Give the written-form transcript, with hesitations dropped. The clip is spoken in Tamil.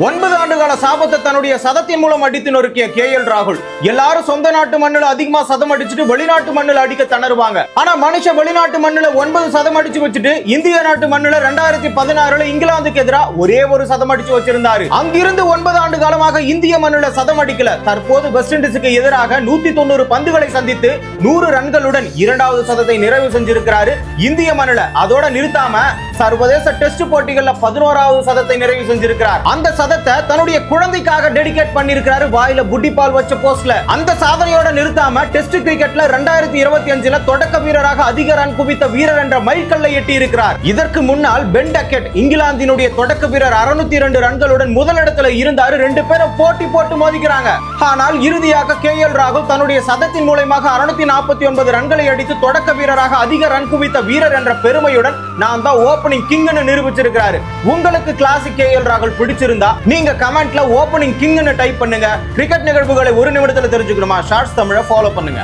9 ஆண்டுகால சாபத்தை தன்னுடைய சதத்தின் மூலம் அடித்து நொறுக்கிய KL ராகுல். எல்லாரும் சொந்த நாட்டு மண்ணுல அதிகமா சதம் அடிச்சுட்டு வெளிநாட்டு மண்ணுல அடிக்க திணறுவாங்க. ஆனா மனுஷ வெளிநாட்டு மண்ணுல 9 சதம் அடிச்சு வச்சுட்டு இந்திய நாட்டு மண்ணுல 2016 இங்கிலாந்துக்கு எதிராக ஒரே ஒரு சதம் அடிச்சு வச்சிருந்தாரு. அங்கிருந்து 9 ஆண்டு காலமாக இந்திய மண்ணுல சதம் அடிக்கல. தற்போது வெஸ்ட் இண்டீஸுக்கு எதிராக 190 பந்துகளை சந்தித்து 100 ரன்களுடன் 2வது சதத்தை நிறைவு செஞ்சிருக்கிறாரு இந்திய மண்ணுல. அதோட நிறுத்தாம சர்வதேச டெஸ்ட் போட்டிகள்ல 11வது சதத்தை நிறைவு செஞ்சிருக்கிறார். அந்த சதத்தை தன்னுடைய குழந்தைக்காக டெடிகேட் பண்ணிருக்கிறாரு வாயில புட்டி பால் வச்ச போஸ்ட்ல. அந்த சாதனையோட நிறுத்தாம டெஸ்ட் கிரிக்கெட்ல 2025ல தொடக்க வீரராக அதிக ரன் குவித்த வீரர் என்ற மைல்கல்லை எட்டி இருக்கிறார். இதற்கு முன்னால் பென் டக்கெட் இங்கிலாந்தினுடைய தொடக்க வீரர் 602 ரன்களுடன் முதலிடத்துல இருந்தாரு. 2 பேரும் போட்டி போட்டு மோதிக்கிறாங்க. ஆனால் இறுதியாக KL ராகுல் தன்னுடைய சதத்தின் மூலமாக 649 ரன்களை அடித்து தொடக்க வீரராக அதிக ரன் குவித்த வீரர் என்ற பெருமையுடன் நான் தான் ஓபனிங் கிங்னு நிரூபிச்சிருக்கிறாரு. உங்களுக்கு கிளாசிக் KL ராகுல் பிடிச்சிருந்தா நீங்க கமெண்ட்ல ஓபனிங் கிங்னு டைப் பண்ணுங்க. கிரிக்கெட் நிகழ்வுகளை ஒரு நிமிடத்துல தெரிஞ்சுக்கணுமா? ஷார்ட்ஸ் தமிழை ஃபாலோ பண்ணுங்க.